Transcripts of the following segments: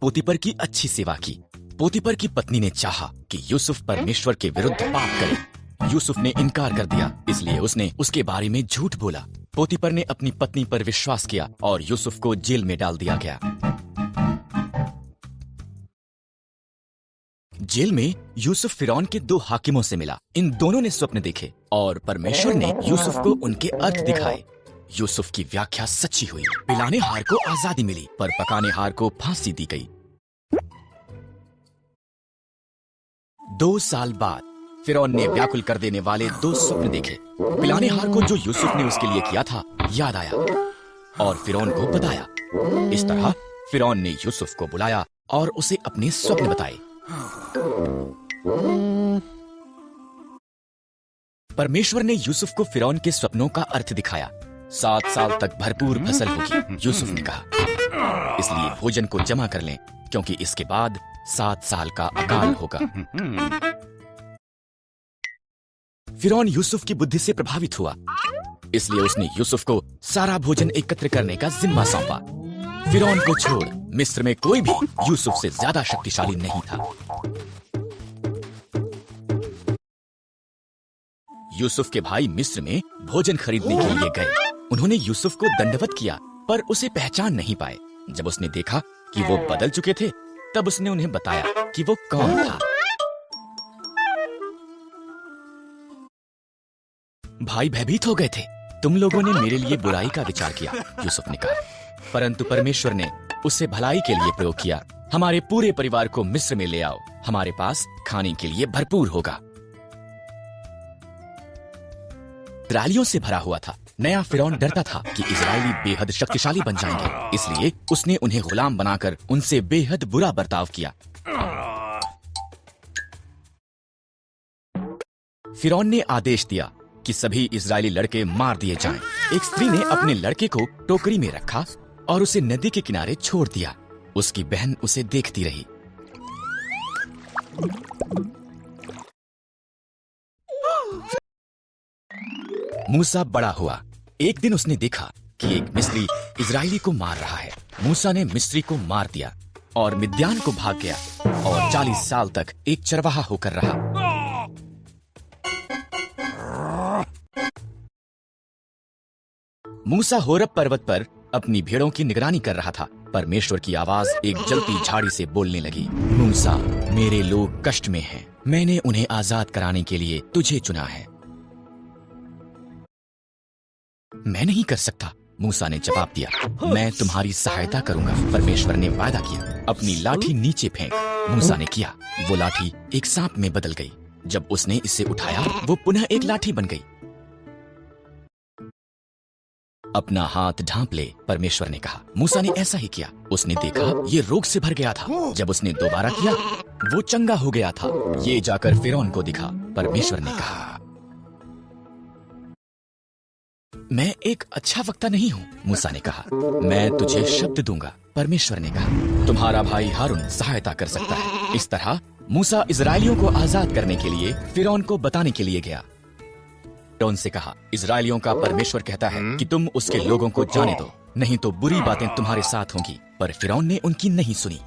पोतीपर की अच्छी सेवा की। पोतीपर की पत्नी ने चाहा कि यूसुफ परमेश्वर के विरुद्ध पाप करे। यूसुफ ने इनकार कर दिया, इसलिए उसने उसके बारे में झूठ बोला। पोतीपर ने अपनी पत्नी पर विश्वास किया और यूसुफ को जेल में डाल दिया गया। जेल में यूसुफ फिरौन के 2 हाकिमों से मिला। इन दोनों ने स्वप्न देखे और परमेश्वर ने यूसुफ को उनके अर्थ दिखाए। यूसुफ की व्याख्या सच्ची हुई। पिलाने हार को आजादी मिली, पर पकाने हार को फांसी दी गई। 2 साल बाद फिरौन ने व्याकुल कर देने वाले 2 स्वप्न देखे। पिलाने हार को जो यूसुफ ने उसके लिए किया था याद आया और फिरौन को बताया। इस तरह फिरौन ने यूसुफ को बुलाया और उसे अपने स्वप्न बताए। परमेश्वर ने यूसुफ को फिरौन के स्वप्नों का अर्थ दिखाया। 7 साल तक भरपूर फसल होगी, यूसुफ ने कहा। इसलिए भोजन को जमा कर लें, क्योंकि इसके बाद 7 साल का अकाल होगा। फिरौन यूसुफ की बुद्धि से प्रभावित हुआ, इसलिए उसने यूसुफ को सारा भोजन एकत्र करने का जिम्मा सौंपा। फिरौन को छोड़ मिस्र में कोई भी यूसुफ से ज्यादा शक्तिशाली नहीं था। यूसुफ के भाई मिस्र में भोजन खरीदने के लिए गए। उन्होंने यूसुफ को दंडवत किया, पर उसे पहचान नहीं पाए। जब उसने देखा कि वो बदल चुके थे, तब उसने उन्हें बताया कि वो कौन था। भाई भयभीत हो गए थे। तुम लोगों ने मेरे लिए बुराई का विचार किया, यूसुफ ने कहा, परंतु परमेश्वर ने उसे भलाई के लिए प्रयोग किया। हमारे पूरे परिवार को मिस्र में ले आओ, हमारे पास खाने के लिए भरपूर होगा। इस्राएलियों से भरा हुआ था। नया फिरौन डरता था कि इजरायली बेहद शक्तिशाली बन जाएंगे, इसलिए उसने उन्हें गुलाम बनाकर उनसे बेहद बुरा बर्ताव किया। फिरौन ने आदेश दिया कि सभी इजरायली लड़के मार दिए जाएं। एक स्त्री ने अपने लड़के को टोकरी में रखा और उसे नदी के किनारे छोड़ दिया। उसकी बहन उसे देखती रही। मूसा बड़ा हुआ। एक दिन उसने देखा कि एक मिस्री इजरायली को मार रहा है। मूसा ने मिस्री को मार दिया और मिद्यान को भाग गया और 40 साल तक एक चरवाहा होकर रहा। मूसा होरब पर्वत पर अपनी भेड़ों की निगरानी कर रहा था। परमेश्वर की आवाज एक जलती झाड़ी से बोलने लगी, मूसा, मेरे लोग कष्ट में हैं। मैंने उन्हें आजाद कराने के लिए तुझे चुना है। मैं नहीं कर सकता, मूसा ने जवाब दिया। मैं तुम्हारी सहायता करूंगा, परमेश्वर ने वादा किया। अपनी लाठी नीचे फेंक। मूसा ने किया। वो लाठी एक सांप में बदल गई। जब उसने इसे उठाया, वो पुनः एक लाठी बन गई। अपना हाथ ढांप ले, परमेश्वर ने कहा। मूसा ने ऐसा ही किया। उसने देखा ये रोग से भर गया था। जब उसने दोबारा किया, वो चंगा हो गया था। ये जाकर फिरौन को दिखा। परमेश्वर ने कहा, मैं एक अच्छा वक्ता नहीं हूँ। मूसा ने कहा, मैं तुझे शब्द दूंगा। परमेश्वर ने कहा, तुम्हारा भाई हारून सहायता कर सकता है। इस तरह मूसा इजरायलियों को आजाद करने के लिए फिरौन को बताने के लिए गया। फिरौन से कहा, इजरायलियों का परमेश्वर कहता है कि तुम उसके लोगों को जाने दो, नहीं तो बुरी बातें तुम्हारे साथ होंगी। पर फिरौन ने उनकी नहीं सुनी।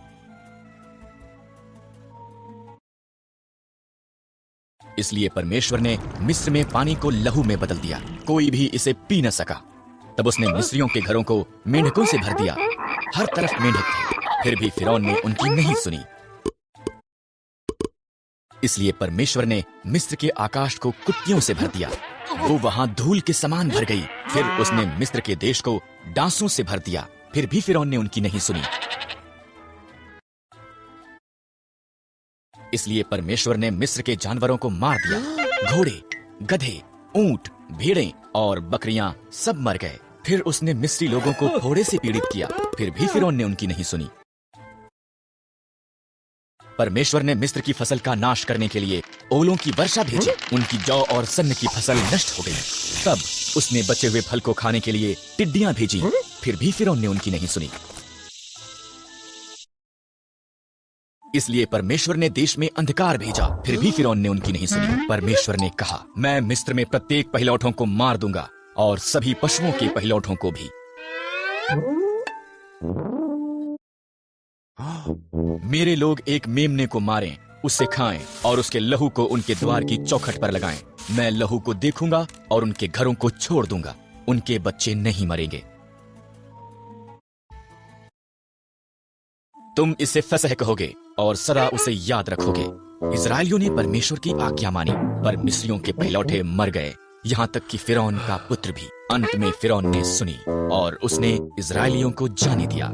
इसलिए परमेश्वर ने मिस्र में पानी को लहू में बदल दिया। कोई भी इसे पी न सका। तब उसने मिस्रियों के घरों को मेंढकों से भर दिया। हर तरफ मेंढक थे, फिर भी फिरौन ने उनकी नहीं सुनी। इसलिए परमेश्वर ने मिस्र के आकाश को कुत्तियों से भर दिया। वो वहां धूल के समान भर गई। फिर उसने मिस्र के देश को डांसों से भर दिया। फिर भी फिरौन ने उनकी नहीं सुनी। इसलिए परमेश्वर ने मिस्र के जानवरों को मार दिया। घोड़े, गधे, ऊंट, भेड़ें और बकरियां सब मर गए। फिर उसने मिस्री लोगों को फोड़े से पीड़ित किया। फिर भी फिरौन ने उनकी नहीं सुनी। परमेश्वर ने मिस्र की फसल का नाश करने के लिए ओलों की वर्षा भेजी। उनकी जौ और सन्न की फसल नष्ट हो गई। तब उसने बचे हुए फल को खाने के लिए टिड्डियां भेजी। फिर भी फिरौन ने उनकी नहीं सुनी। इसलिए परमेश्वर ने देश में अंधकार भेजा। फिर भी फिरौन ने उनकी नहीं सुनी। परमेश्वर ने कहा, मैं मिस्र में प्रत्येक पहिलौठों को मार दूंगा और सभी पशुओं के पहिलौठों को भी। मेरे लोग एक मेमने को मारें, उसे खाएं और उसके लहू को उनके द्वार की चौखट पर लगाएं। मैं लहू को देखूंगा और उनके घरों को छोड़ दूंगा, उनके बच्चे नहीं मरेंगे। तुम इसे फसह कहोगे और सदा उसे याद रखोगे। इजराइलियों ने परमेश्वर की आज्ञा मानी, पर मिस्रियों के पहलौठे मर गए, यहाँ तक कि फिरौन का पुत्र भी। अंत में फिरौन ने सुनी और उसने इजराइलियों को जाने दिया।